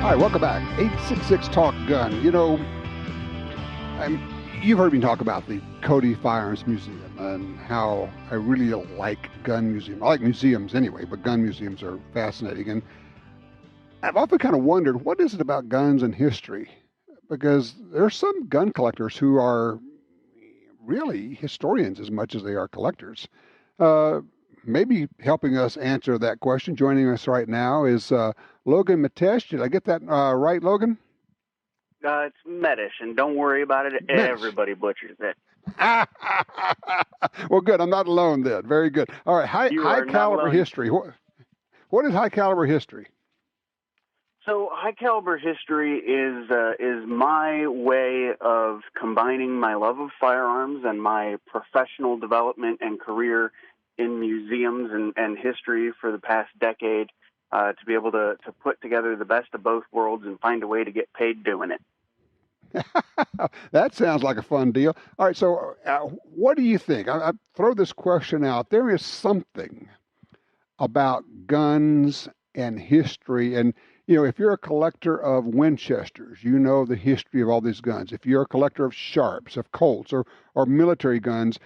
Hi, welcome back. 866 Talk Gun. You've heard me talk about the Cody Firearms Museum and how I really like gun museums. I like museums anyway, but gun museums are fascinating. And I've often kind of wondered, what is it about guns and history? Because there are some gun collectors who are really historians as much as they are collectors. Maybe helping us answer that question, joining us right now is Logan Metesh. Did I get that right, Logan? It's Metesh, and don't worry about it. Metesh. Everybody butchers it. Well, good. I'm not alone then. Very good. All right. High caliber history. What is high caliber history? So high caliber history is my way of combining my love of firearms and my professional development and career in museums and history for the past decade to be able to put together the best of both worlds and find a way to get paid doing it. That sounds like a fun deal. All right, so what do you think? I throw this question out. There is something about guns and history, and if you're a collector of Winchesters, you know the history of all these guns. If you're a collector of Sharps, of Colts, or military guns,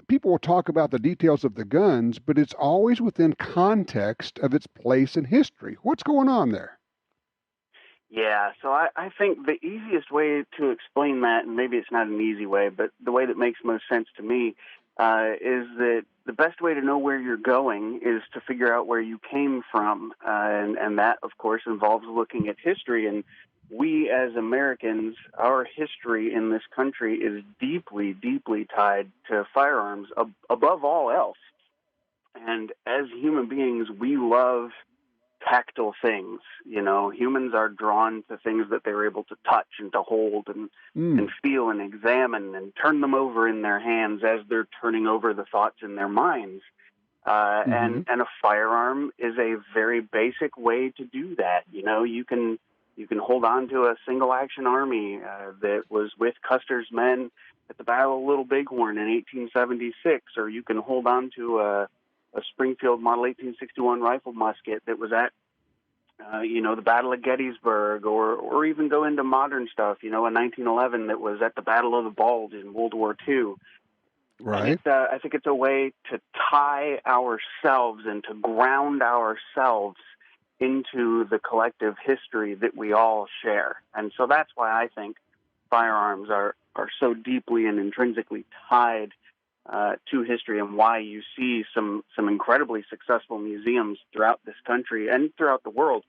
people will talk about the details of the guns, but it's always within context of its place in history. What's going on there? Yeah, so I think the easiest way to explain that, and maybe it's not an easy way, but the way that makes most sense to me is that the best way to know where you're going is to figure out where you came from. And that, of course, involves looking at history. And we as Americans, our history in this country is deeply, deeply tied to firearms above all else. And as human beings, we love tactile things. Humans are drawn to things that they're able to touch and to hold and feel and examine and turn them over in their hands as they're turning over the thoughts in their minds. And a firearm is a very basic way to do that. You can hold on to a single action army that was with Custer's men at the Battle of Little Bighorn in 1876, or you can hold on to a Springfield Model 1861 rifle musket that was at, the Battle of Gettysburg, or even go into modern stuff, a 1911 that was at the Battle of the Bulge in World War II. Right. I think it's a way to tie ourselves and to ground ourselves into the collective history that we all share. And so that's why I think firearms are so deeply and intrinsically tied to history, and why you see some incredibly successful museums throughout this country and throughout the world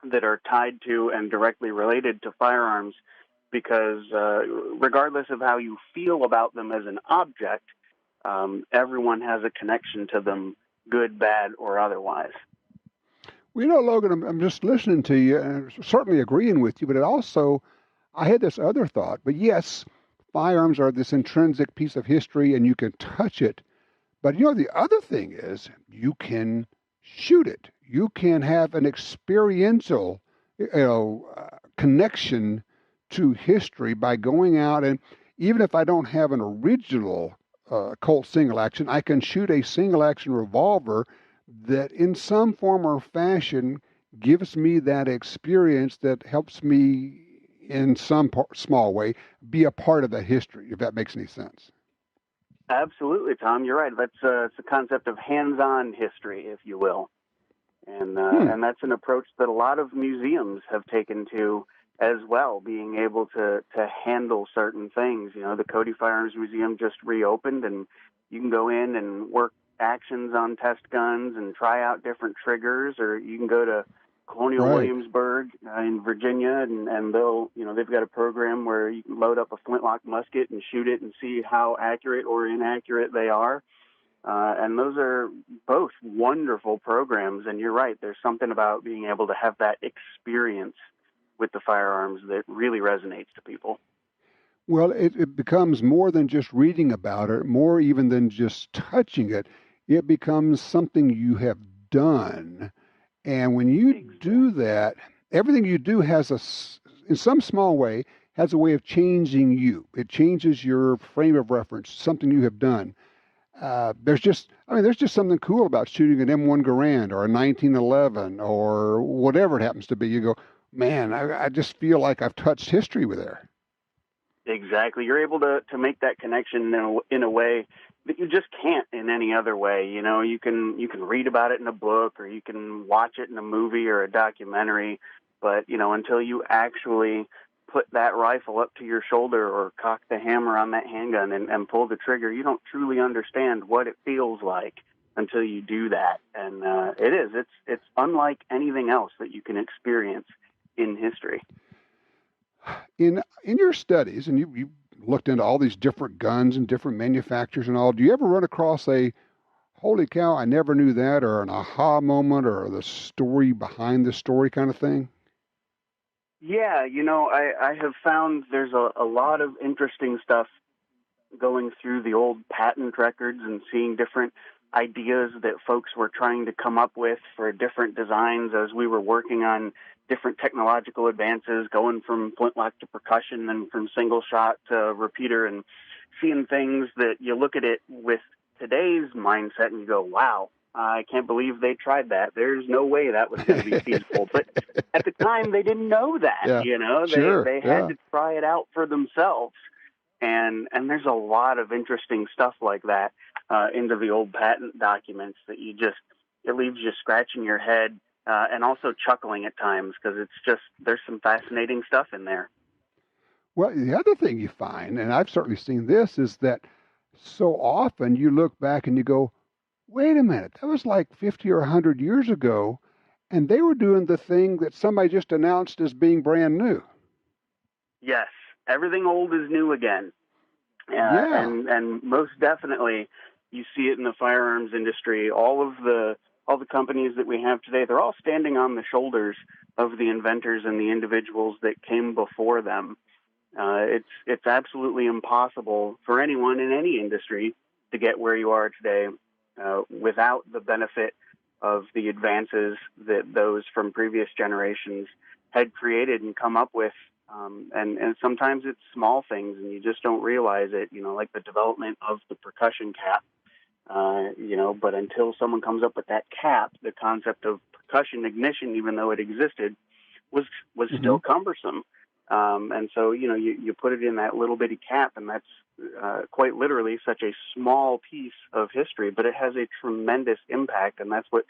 that are tied to and directly related to firearms, because regardless of how you feel about them as an object, everyone has a connection to them, good, bad, or otherwise. Well, Logan, I'm just listening to you and certainly agreeing with you, but I had this other thought. But yes, firearms are this intrinsic piece of history and you can touch it. But the other thing is you can shoot it. You can have an experiential, connection to history by going out, and even if I don't have an original Colt single action, I can shoot a single action revolver that in some form or fashion gives me that experience that helps me in some small way be a part of that history, if that makes any sense. Absolutely, Tom. You're right. That's it's a concept of hands-on history, if you will. And that's an approach that a lot of museums have taken to as well, being able to handle certain things. The Cody Firearms Museum just reopened, and you can go in and work actions on test guns and try out different triggers, or you can go to Colonial Williamsburg in Virginia, and they've got a program where you can load up a flintlock musket and shoot it and see how accurate or inaccurate they are. And those are both wonderful programs. And you're right, there's something about being able to have that experience with the firearms that really resonates to people. Well, it becomes more than just reading about it, more even than just touching it. It becomes something you have done. And when you do that, everything you do in some small way, has a way of changing you. It changes your frame of reference, something you have done. there's just something cool about shooting an M1 Garand or a 1911 or whatever it happens to be. You go, man, I just feel like I've touched history with there. Exactly. You're able to make that connection in a way that you just can't in any other way. You know, you can read about it in a book, or you can watch it in a movie or a documentary, but you know, until you actually put that rifle up to your shoulder or cock the hammer on that handgun and pull the trigger, you don't truly understand what it feels like until you do that. And it's unlike anything else that you can experience in history. In your studies, and you looked into all these different guns and different manufacturers and all, do you ever run across a holy cow, I never knew that, or an aha moment, or the story behind the story kind of thing? Yeah, you know, I have found there's a lot of interesting stuff going through the old patent records and seeing different ideas that folks were trying to come up with for different designs as we were working on different technological advances, going from flintlock to percussion and from single shot to repeater, and seeing things that you look at it with today's mindset and you go, wow, I can't believe they tried that. There's no way that was going to be feasible. But at the time, they didn't know that, Yeah, you know, sure, they yeah. had to try it out for themselves. And there's a lot of interesting stuff like that into the old patent documents that it leaves you scratching your head and also chuckling at times, because there's some fascinating stuff in there. Well, the other thing you find, and I've certainly seen this, is that so often you look back and you go, wait a minute, that was like 50 or 100 years ago, and they were doing the thing that somebody just announced as being brand new. Yes, everything old is new again. Yeah. And most definitely, you see it in the firearms industry. All the companies that we have today, they're all standing on the shoulders of the inventors and the individuals that came before them. It's absolutely impossible for anyone in any industry to get where you are today without the benefit of the advances that those from previous generations had created and come up with. And sometimes it's small things and you just don't realize it, you know, like the development of the percussion cap, you know, but until someone comes up with that cap, the concept of percussion ignition, even though it existed, was still cumbersome. And so, you know, you put it in that little bitty cap, and that's quite literally such a small piece of history, but it has a tremendous impact. And that's what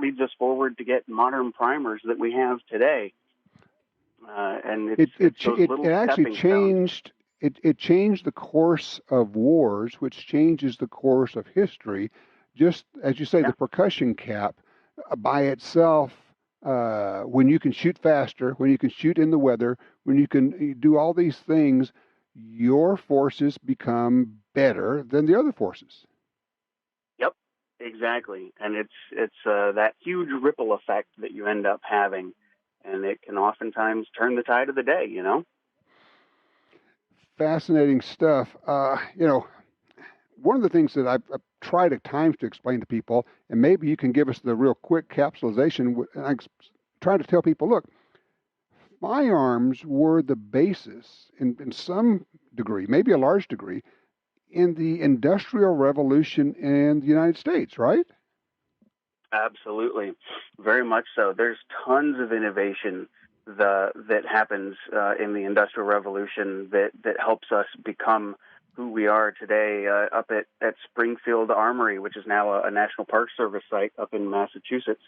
leads us forward to get modern primers that we have today. And it actually stepping changed. It changed the course of wars, which changes the course of history. Just as you say, the percussion cap by itself, when you can shoot faster, when you can shoot in the weather, when you can do all these things, your forces become better than the other forces. Yep, exactly. And it's that huge ripple effect that you end up having. And it can oftentimes turn the tide of the day, you know? Fascinating stuff. You know, one of the things that I've tried at times to explain to people, and maybe you can give us the real quick capsulization, and I try to tell people, look, firearms were the basis in some degree, maybe a large degree, in the Industrial Revolution in the United States, right? Absolutely. Very much so. There's tons of innovation that happens in the Industrial Revolution that helps us become who we are today up at Springfield Armory, which is now a National Park Service site up in Massachusetts.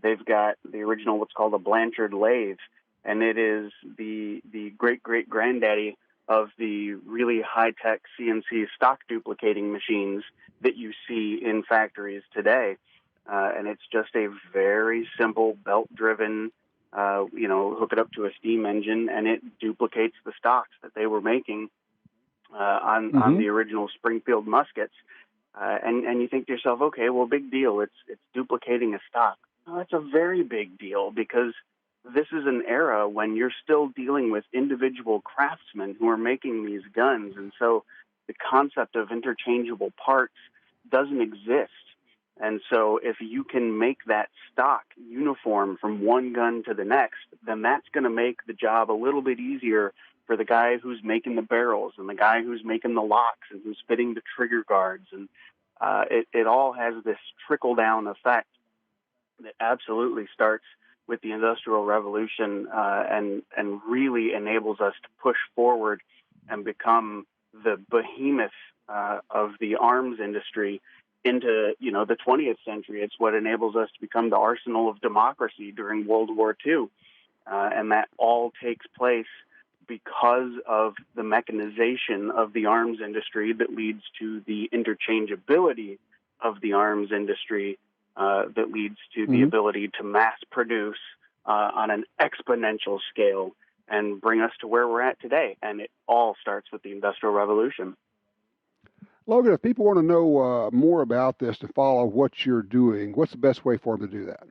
They've got the original, what's called a Blanchard lathe, and it is the great-great-granddaddy of the really high-tech CNC stock duplicating machines that you see in factories today. And it's just a very simple belt-driven, hook it up to a steam engine, and it duplicates the stocks that they were making on the original Springfield muskets. And you think to yourself, okay, well, big deal. It's duplicating a stock. No, that's a very big deal, because this is an era when you're still dealing with individual craftsmen who are making these guns. And so the concept of interchangeable parts doesn't exist. And so if you can make that stock uniform from one gun to the next, then that's going to make the job a little bit easier for for the guy who's making the barrels and the guy who's making the locks and who's fitting the trigger guards. And it all has this trickle-down effect that absolutely starts with the Industrial Revolution and really enables us to push forward and become the behemoth of the arms industry into, the 20th century. It's what enables us to become the arsenal of democracy during World War II. And that all takes place because of the mechanization of the arms industry that leads to the interchangeability of the arms industry that leads to the ability to mass produce on an exponential scale and bring us to where we're at today. And it all starts with the Industrial Revolution. Logan, if people want to know more about this, to follow what you're doing, what's the best way for them to do that?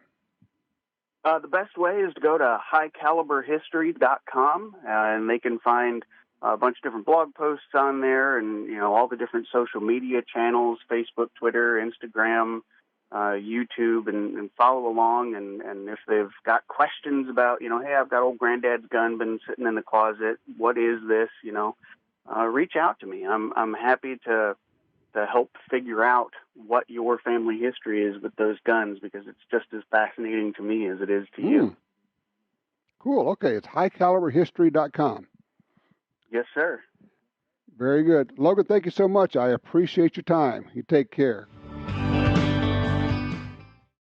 The best way is to go to highcaliberhistory.com, and they can find a bunch of different blog posts on there and, all the different social media channels, Facebook, Twitter, Instagram, YouTube, and follow along. And if they've got questions about, hey, I've got old granddad's gun been sitting in the closet, what is this, reach out to me. I'm happy to help figure out what your family history is with those guns, because it's just as fascinating to me as it is to you. Cool. Okay. It's highcaliberhistory.com. Yes, sir. Very good. Logan, thank you so much. I appreciate your time. You take care.